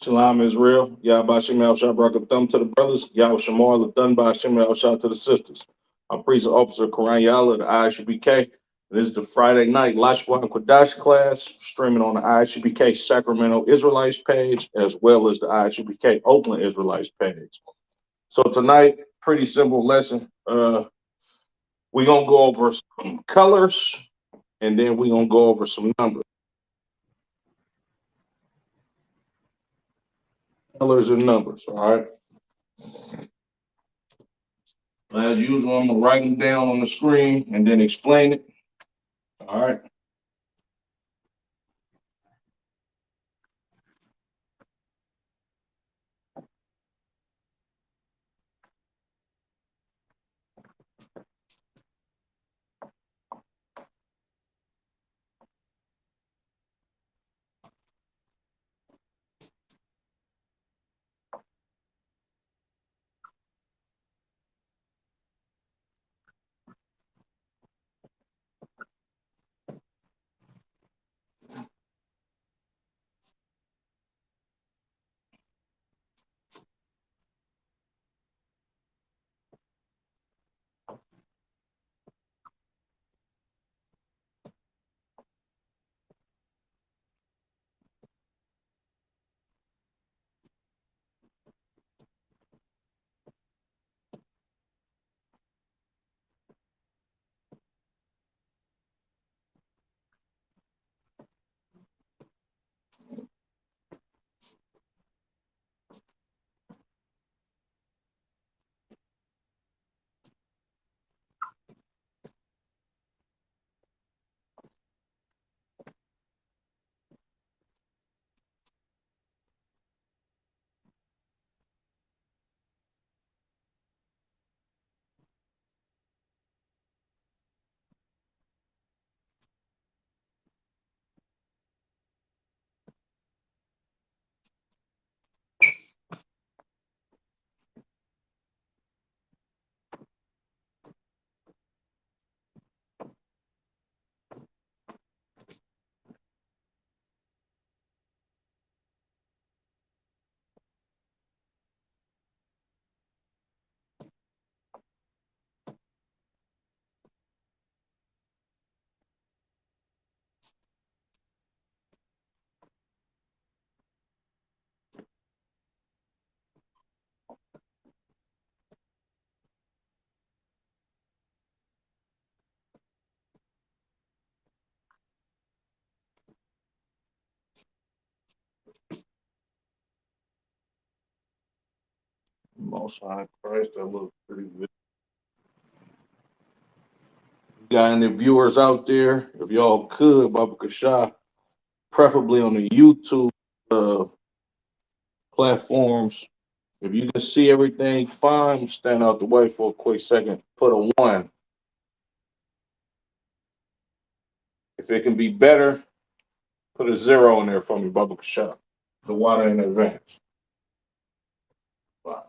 Shalom Israel. Yahba Shem El Shah Barak Thumb to the brothers. Yahweh Shamar Lathan Ba Shem El Shah to the sisters. I'm Priest Officer Karan Yala of the ISUBK. This is the Friday night Lashawan Qadash class, streaming on the ISUBK Sacramento Israelites page, as well as the ISUBK Oakland Israelites page. So tonight, pretty simple lesson. We're going to go over some colors, and then we're going to go over some numbers. Colors and numbers, all right? As usual, I'm gonna write them down on the screen and then explain it. All right. Most High Christ, that looks pretty good. Got any viewers out there? If y'all could, Baba Kasha, preferably on the YouTube uh, platforms. If you can see everything fine, stand out the way for a quick second. Put a one. If it can be better, put a zero in there for me, Baba Kasha. The water in advance. Fine.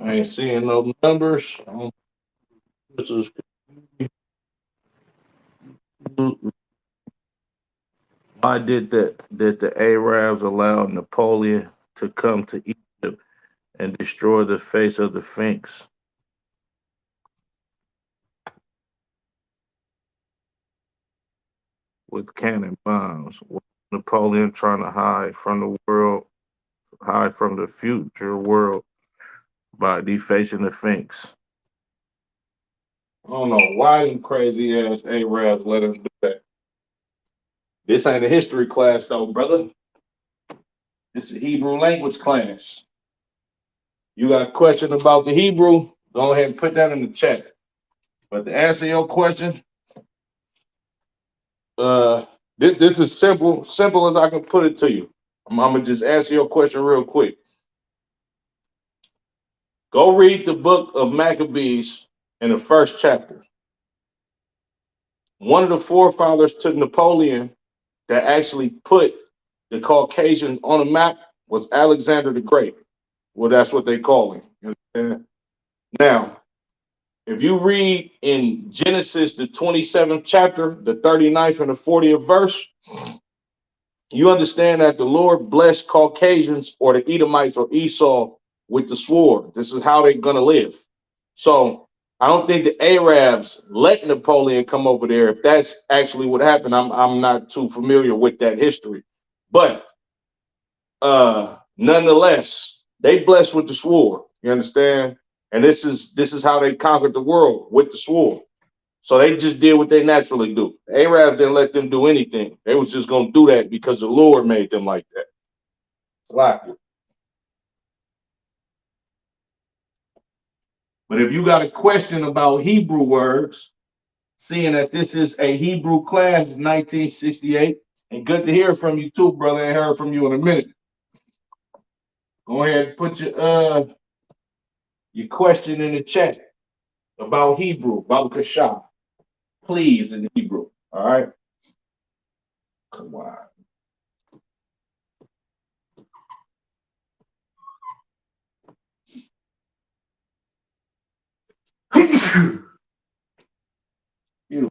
I ain't seeing no numbers. This is Why did the Arabs allow Napoleon to come to Egypt and destroy the face of the Sphinx with cannon bombs? Why was Napoleon trying to hide from the future world by defacing the Sphinx? I don't know why them crazy ass Arabs let him do that. This ain't a history class though, brother. This is a Hebrew language class. You got a question about the Hebrew? Go ahead and put that in the chat. But to answer your question, uh, this is simple as I can put it to you. I'm gonna just answer your question real quick. Go read the book of Maccabees in the first chapter. One of the forefathers to Napoleon that actually put the Caucasians on a map was Alexander the Great. Well, that's what they call him. You understand? Now, if you read in Genesis, the 27th chapter, the 39th and the 40th verse, you understand that the Lord blessed Caucasians or the Edomites or Esau with the sword. This is how they're going to live. So I don't think the Arabs let Napoleon come over there. If that's actually what happened, I'm not too familiar with that history. But nonetheless, they blessed with the sword. You understand? And this is how they conquered the world, with the sword. So they just did what they naturally do. The Arabs didn't let them do anything. They was just gonna do that because the Lord made them like that. Like it. But if you got a question about Hebrew words, seeing that this is a Hebrew class, 1968, and good to hear from you too, brother. I heard from you in a minute. Go ahead and put your question in the chat about Hebrew, about Kashah, please, in Hebrew. All right. Come on. Beautiful.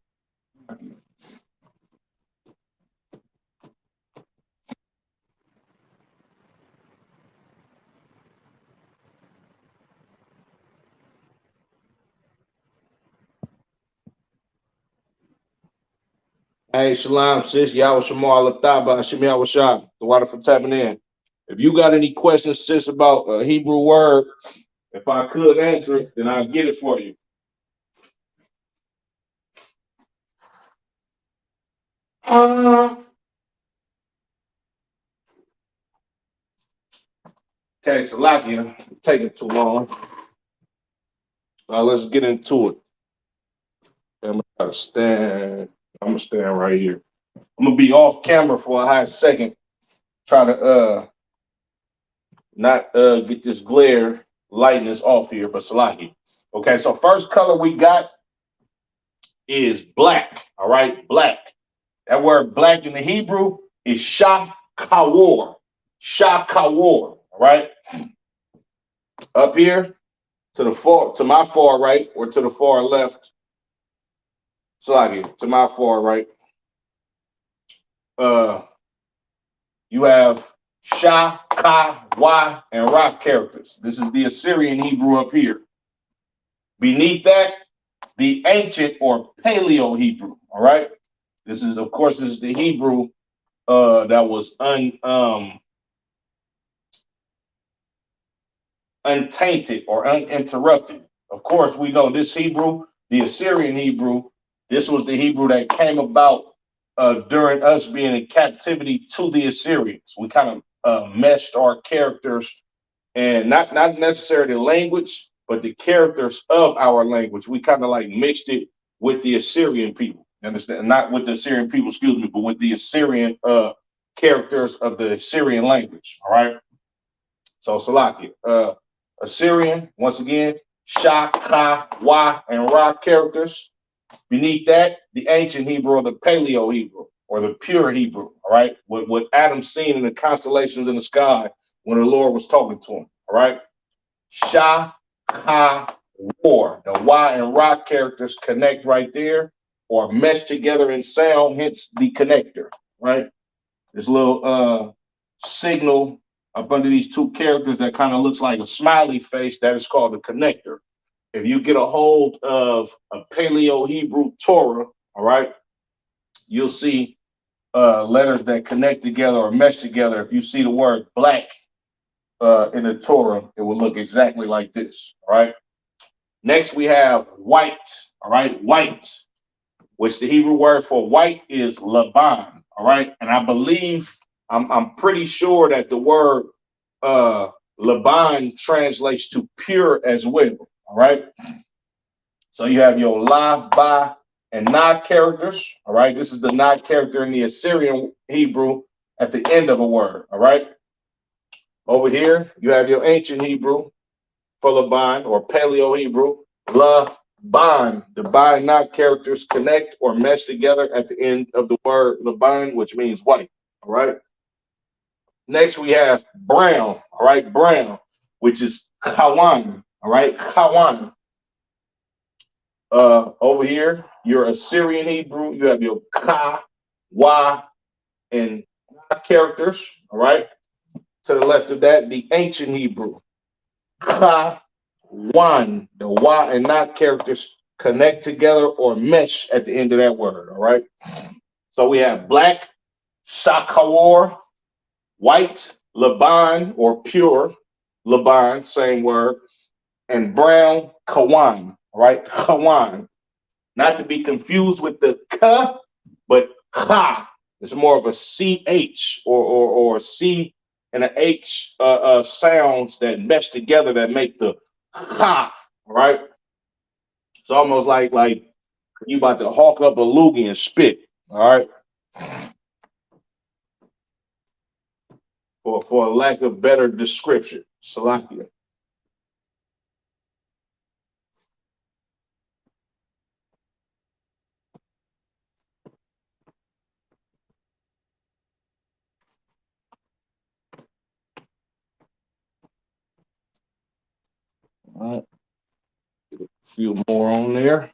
Hey, Shalom, sis. Yahweh Shamar Lataba, Hashem Yahweh Shah. The water for tapping in. If you got any questions, sis, about a Hebrew word, if I could answer it, then I'll get it for you. Okay, Salakia, taking too long. Let's get into it. I'm gonna stand. I'm gonna stand right here. I'm gonna be off camera for a hot second. Try to not get this glare lightness off here, but Salakia. Okay, so first color we got is black. All right, black. That word black in the Hebrew is shakawor. Shakawor. All right. Up here to my far right or to the far left. Slagi, to my far right. You have Sha, Ka, Wa, and Ra characters. This is the Assyrian Hebrew up here. Beneath that, the ancient or Paleo Hebrew. All right. This is, of course, this is the Hebrew that was untainted or uninterrupted. Of course, we know this Hebrew, the Assyrian Hebrew, this was the Hebrew that came about during us being in captivity to the Assyrians. We kind of meshed our characters and not necessarily the language, but the characters of our language. We kind of like mixed it with the Assyrian people. Understand? Not with the Assyrian people, excuse me, but with the Assyrian characters of the Assyrian language. All right. So Salakia, Assyrian, once again, Sha, Ka, Wa, and Ra characters. Beneath that, the ancient Hebrew or the Paleo Hebrew or the pure Hebrew, all right? What Adam seen in the constellations in the sky when the Lord was talking to him, all right? Sha, Ka, War. The Wa and Ra characters connect right there or mesh together in sound, hence the connector, right? this little signal up under these two characters that kind of looks like a smiley face. That is called a connector. If you get a hold of a Paleo Hebrew Torah, all right, you'll see letters that connect together or mesh together. If you see the word black in the Torah, it will look exactly like this. All right. Next, we have white. All right, white, which the Hebrew word for white is Laban. All right, and I believe I'm pretty sure that the word uh, Laban translates to pure as well. All right, so you have your la, ba, and na characters. All right, this is the na character in the Assyrian Hebrew at the end of a word. All right, over here you have your ancient Hebrew for Laban or Paleo Hebrew, Laban. The ba and na characters connect or mesh together at the end of the word Laban, which means white. All right. Next we have brown. All right, brown, which is Kawan. All right, Kawan. Over here, your Assyrian Hebrew, you have your Ka, Wa, and Na characters. All right. To the left of that, the ancient Hebrew, Ka, Wan. The Wa and Na characters connect together or mesh at the end of that word. All right. So we have black, Shakawar, white, Laban or pure, Laban, same word, and brown, Kawan. All right. Kawan. Not to be confused with the Ka, but Ka. It's more of a CH or C and an H sounds that mesh together that make the Ha. All right. It's almost like you about to hawk up a loogie and spit. All right. For a lack of better description. Salakia. All right. Get a few more on there.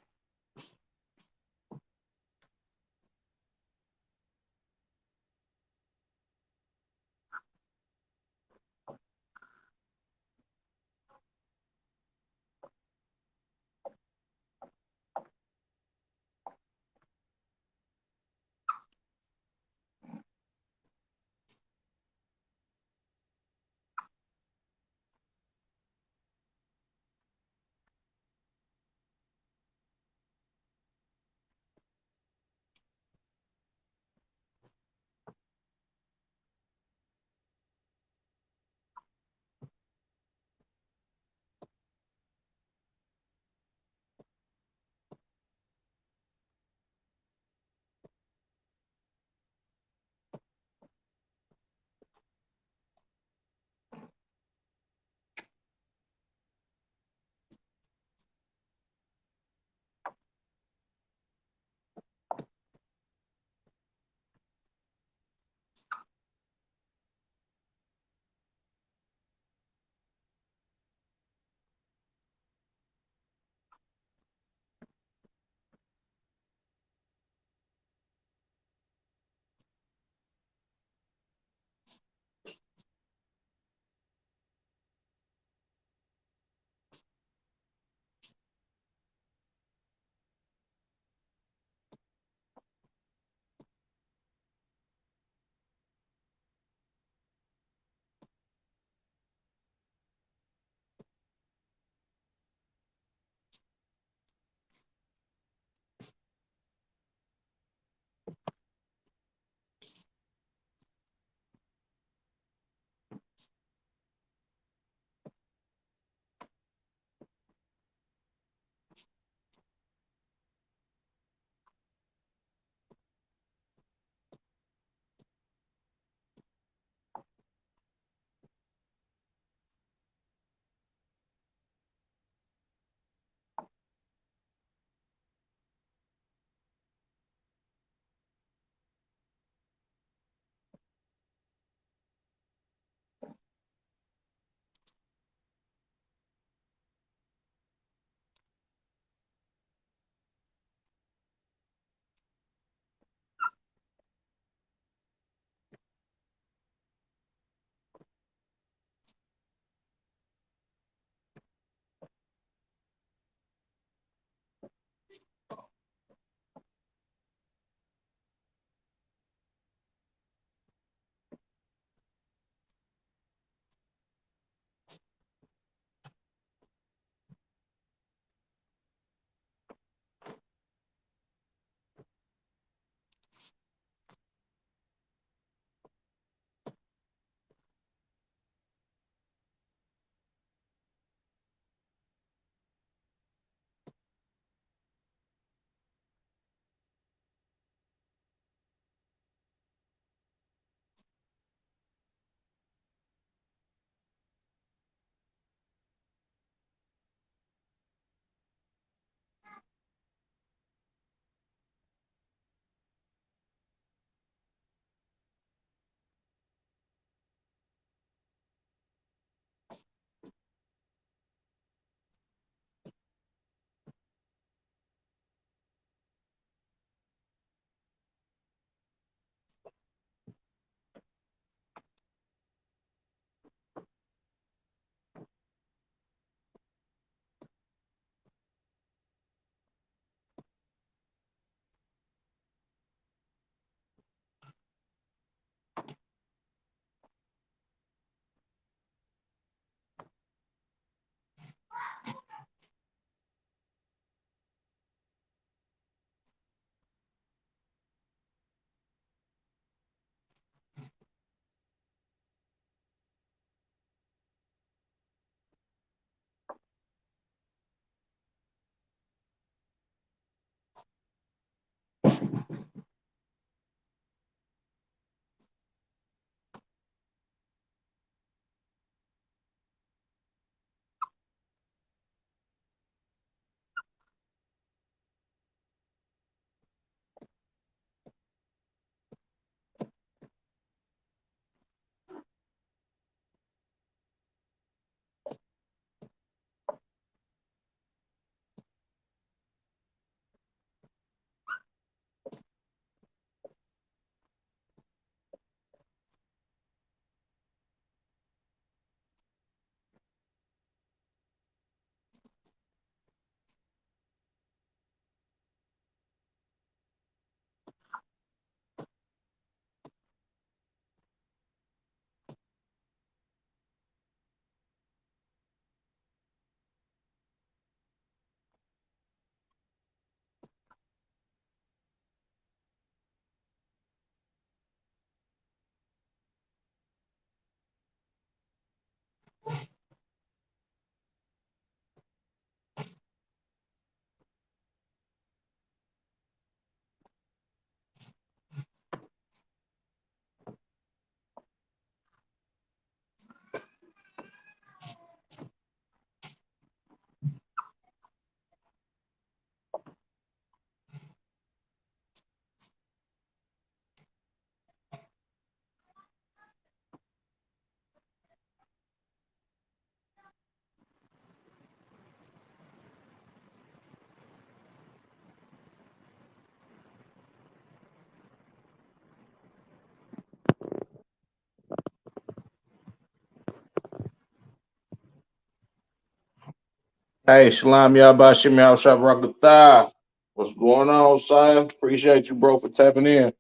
Hey, Shalom Yabashim Shabrakatah. What's going on, Sire? Appreciate you, bro, for tapping in.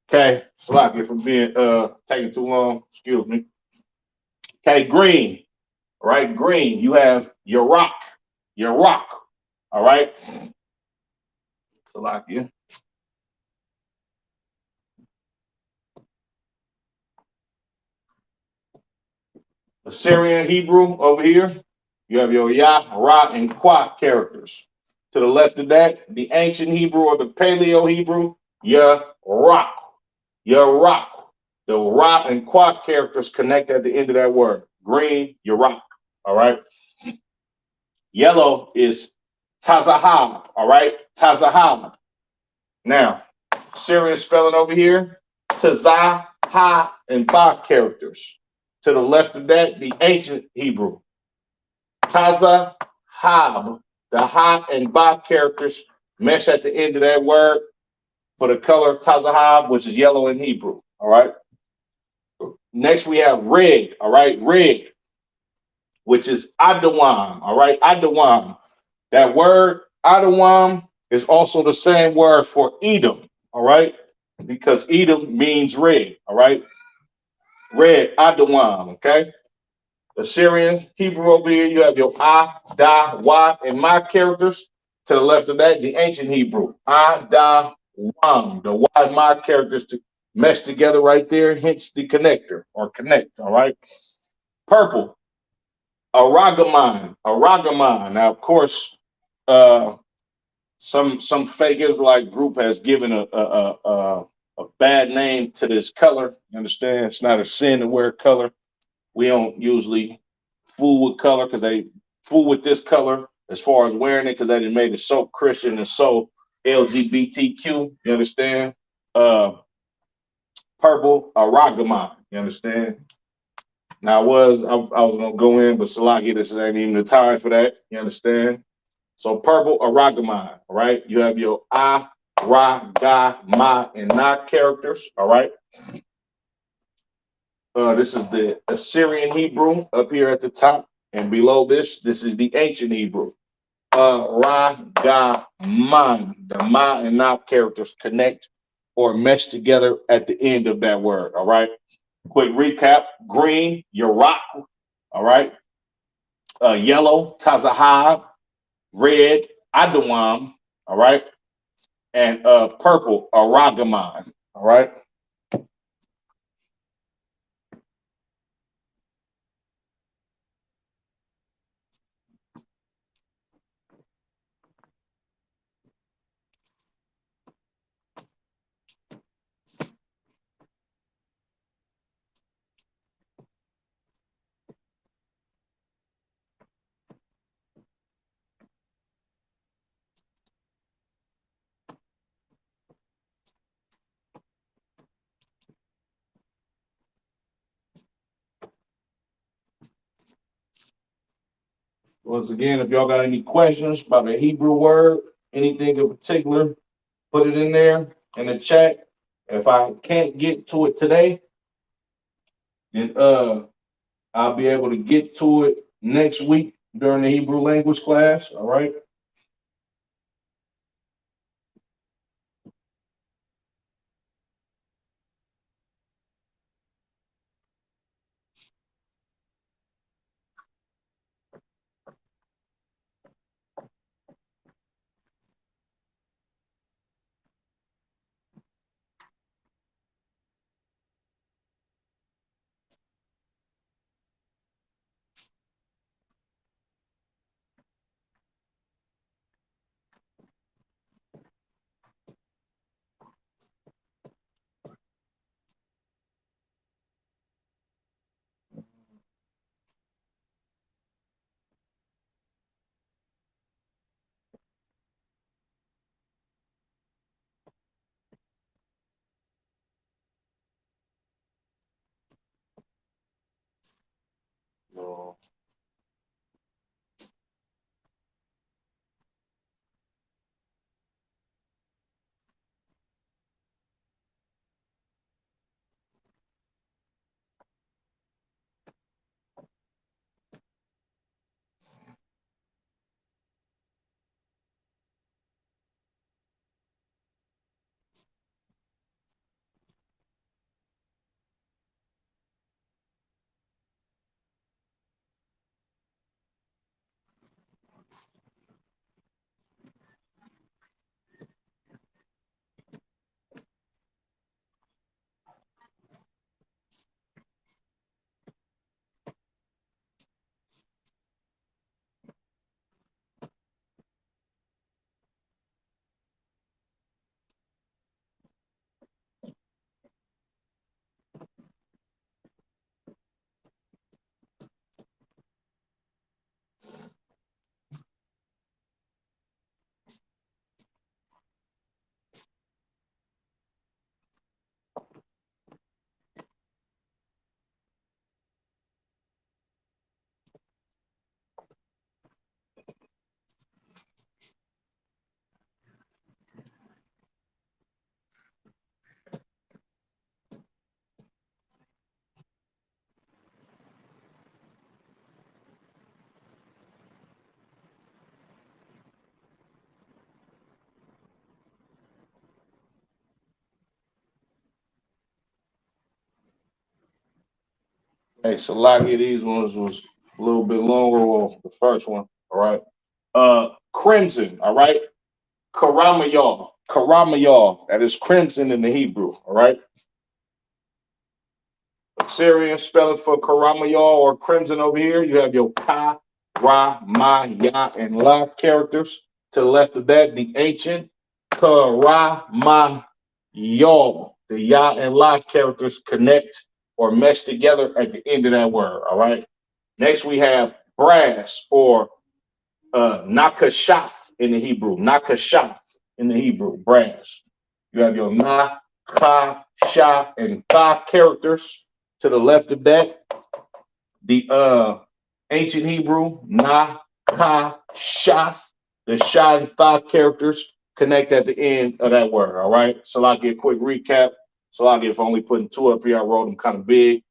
Okay, Slacky for being taking too long. Excuse me. Okay, green. All right, green. You have your rock. Your rock. All right. Salakia. Assyrian Hebrew over here. You have your Yah, Ra, and Qua characters. To the left of that, the ancient Hebrew or the Paleo Hebrew, Yah, Ra. Yah, Ra. The Ra and Qua characters connect at the end of that word. Green, Yah. All right. Yellow is Tazahab. All right. Tazahab. Now, Syrian spelling over here, Tazah, Ha, and Ba characters. To the left of that, the ancient Hebrew, Taza, Hab. The Ha and Ba characters mesh at the end of that word for the color Tazahab, which is yellow in Hebrew. All right. Next, we have red. All right. Red, which is Adawam. All right. Adawam. That word Adawam is also the same word for Edom. All right. Because Edom means red. All right. Red, Adawam. Okay. Assyrian, Hebrew over here, you have your Ah, Da, Wa, and Ma characters. To the left of that, the ancient Hebrew, Ah, Da, Wam. The Wa and Ma characters to mesh together right there, hence the connector or connect. All right. Purple, Aragamon, Aragamon. Now, of course, uh, some fake Israelite group has given a bad name to this color. You understand? It's not a sin to wear color. We don't usually fool with color because they fool with this color as far as wearing it because they done made it so Christian and so LGBTQ. You understand? Uh, Purple, Aragamon. You understand? Now I was gonna go in, but Salaki, this ain't even the time for that. You understand? So purple, Aragamon. All right. You have your Ah, Ra, Ga, Ma, and Na characters. All right. This is the Assyrian Hebrew up here at the top, and below this is the ancient Hebrew. Ra, Ga, Man. The Ma and Na characters connect or mesh together at the end of that word. All right. Quick recap: green, your rock. All right. Yellow, Tazahab. Red, Adawam. All right. And purple, Aragamon. All right. Once again, if y'all got any questions about a Hebrew word, anything in particular, put it in there in the chat. If I can't get to it today, then I'll be able to get to it next week during the Hebrew language class. All right. So, hey, so a lot of these ones was a little bit longer. Well, the first one, all right. Crimson, all right. Karamayal, Karamayal. That is crimson in the Hebrew, all right. Syrian spelling for Karamayal or crimson over here. You have your Ka, Ra, Ma, Ya, and La characters. To the left of that, the ancient Karamayal. The Ya and La characters connect or mesh together at the end of that word. All right. Next, we have brass or nakashaf in the Hebrew. Nakashaf in the Hebrew, brass. You have your na, ka, sha, and tha characters to the left of that. The ancient Hebrew, na, ka, shaf. The sha and tha characters connect at the end of that word. All right. So I'll get a quick recap. So I'll get if only putting two up here, I wrote them kind of big.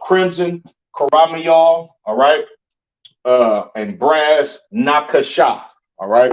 Crimson, Karamayal, all right, and brass, Nakashaf, all right.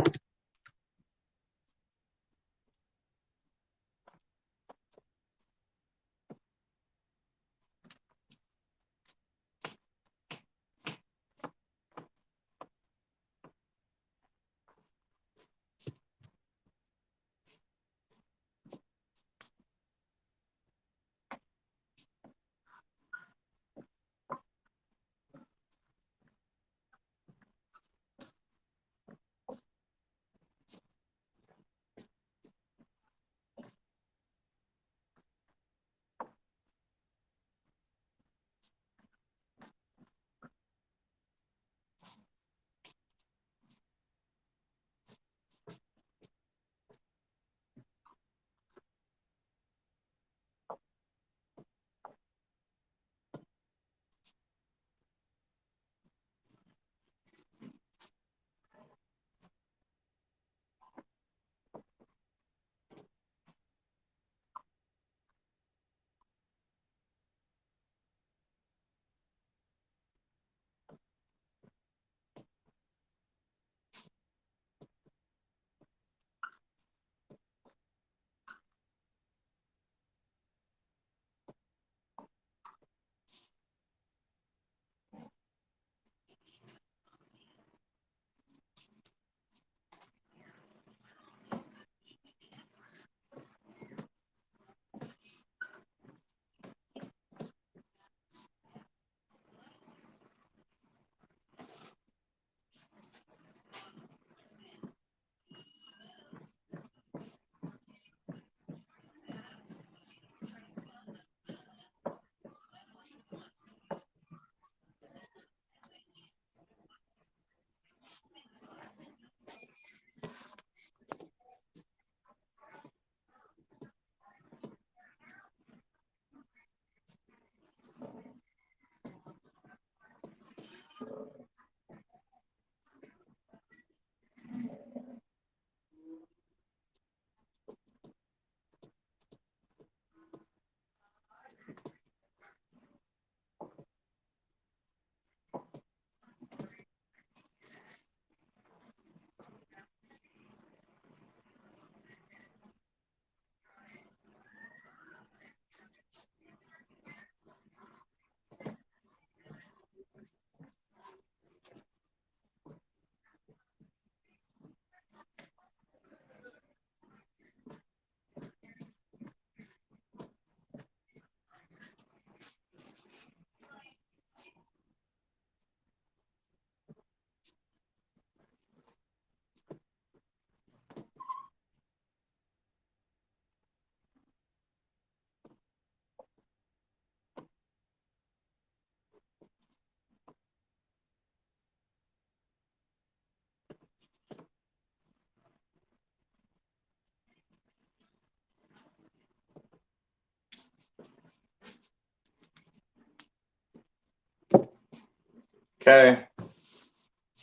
Okay.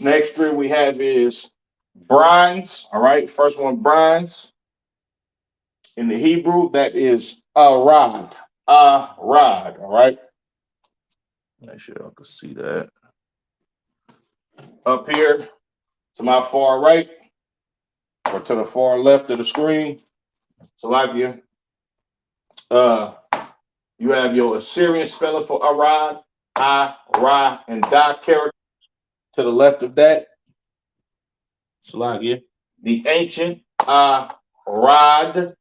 Next three we have is bronze. All right. First one, bronze. In the Hebrew, that is a rod. A rod. All right. Make sure y'all can see that. Up here to my far right or to the far left of the screen. So like uh, you have your Assyrian spelling for Arad, I, Ra, and Da character to the left of that. Salagia. The ancient Rad,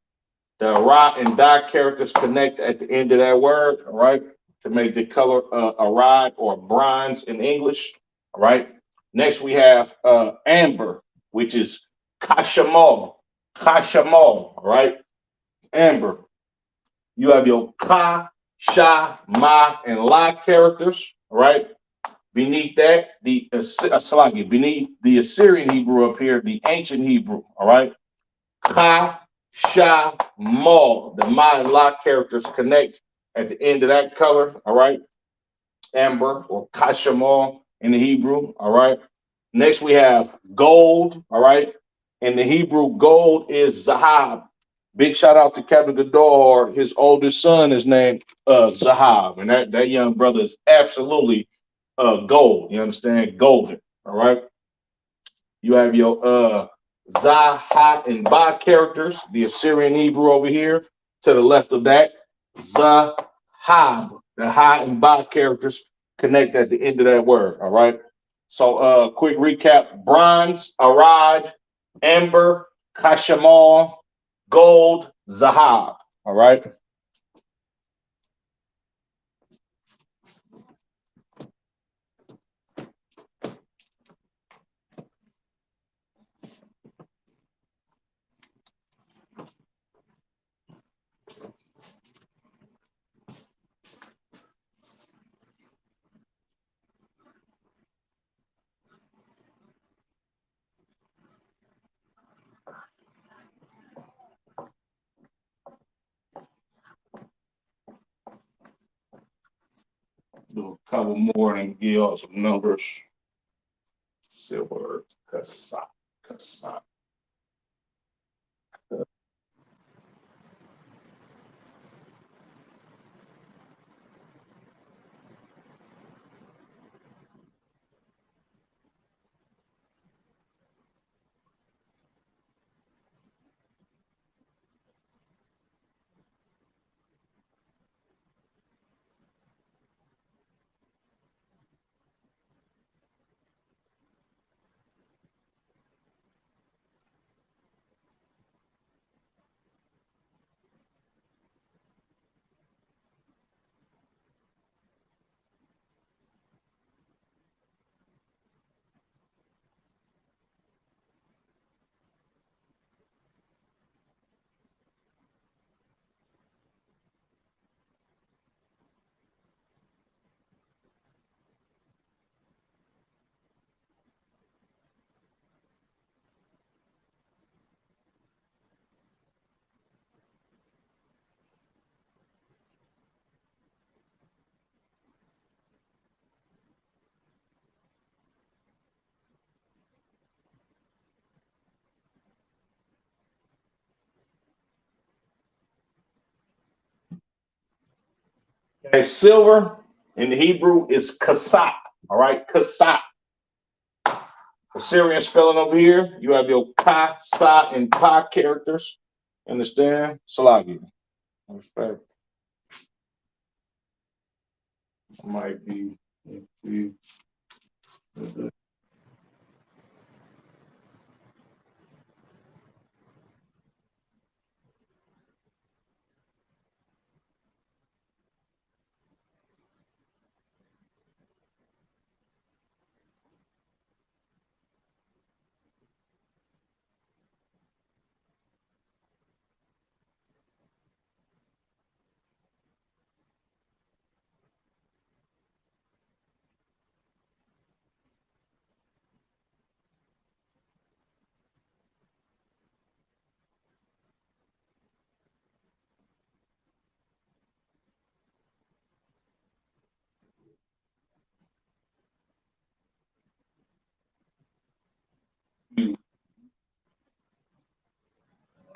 the Ra and Da characters connect at the end of that word, all right, to make the color Arad or bronze in English, all right. Next we have amber, which is Kashamal, Kashamal, all right, amber. You have your Ka, Sha, Ma, and La characters, all right. Beneath that, beneath the Assyrian Hebrew up here, the ancient Hebrew, all right. Ka, Sha, Ma. The Ma and La characters connect at the end of that color, all right. Amber or Kashamal in the Hebrew, all right. Next we have gold, all right. In the Hebrew, gold is Zahab. Big shout out to Captain Gador. His oldest son is named Zahab, and that young brother is absolutely gold. You understand? Golden. All right. You have your Zah, and Ba characters, the Assyrian Hebrew over here. To the left of that, Zahab. The Ha and Ba characters connect at the end of that word. All right. So quick recap: bronze, Arad, amber, Kashamal, gold, Zahab. All right. Do a couple more and give y'all some numbers. Silver, Kassak, Kassak. Okay, silver in the Hebrew is kasap. All right, kasap. Assyrian spelling over here. You have your ka, sa, and pa characters. Understand? Salagi. Respect. Might be.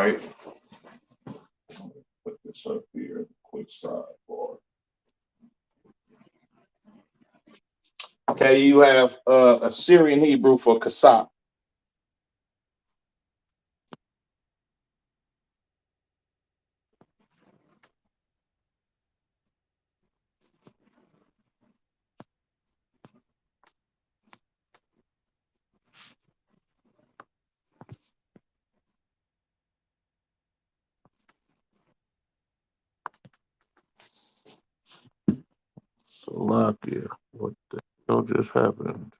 right? Put this up here, quick sidebar. Okay, you have a Syrian Hebrew for kasab. Slovakia. What the hell just happened?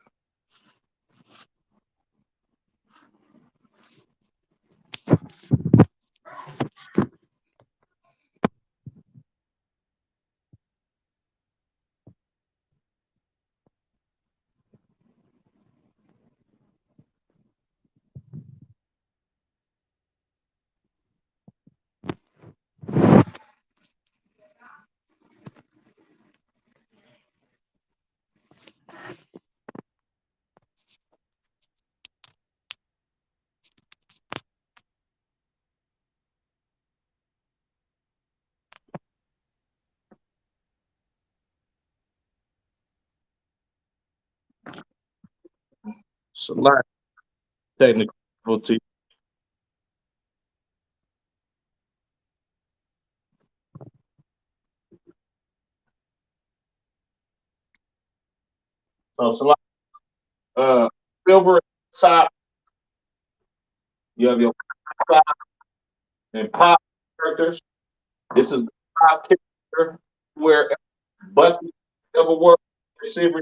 Select technical difficulty. So select silver side. You have your side and pop characters. This is the pop character where but ever work receiver.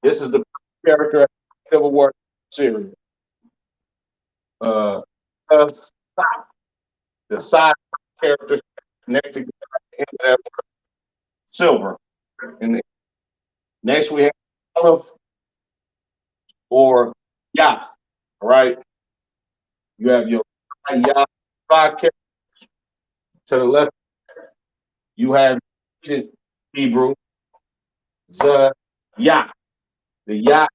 This is the character ever work series. Uh, uh, the side characters connected into that silver. And next we have olive or yacht. All right. You have your yacht character to the left. You have Hebrew the yacht. The yacht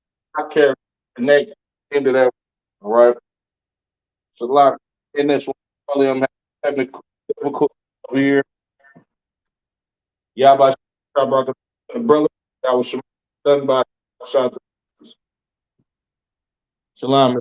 character connect into that. All right. So a lot in this one. All of them have technical difficulty over here. Yabba Shabaka, brother. That was done by Shalom.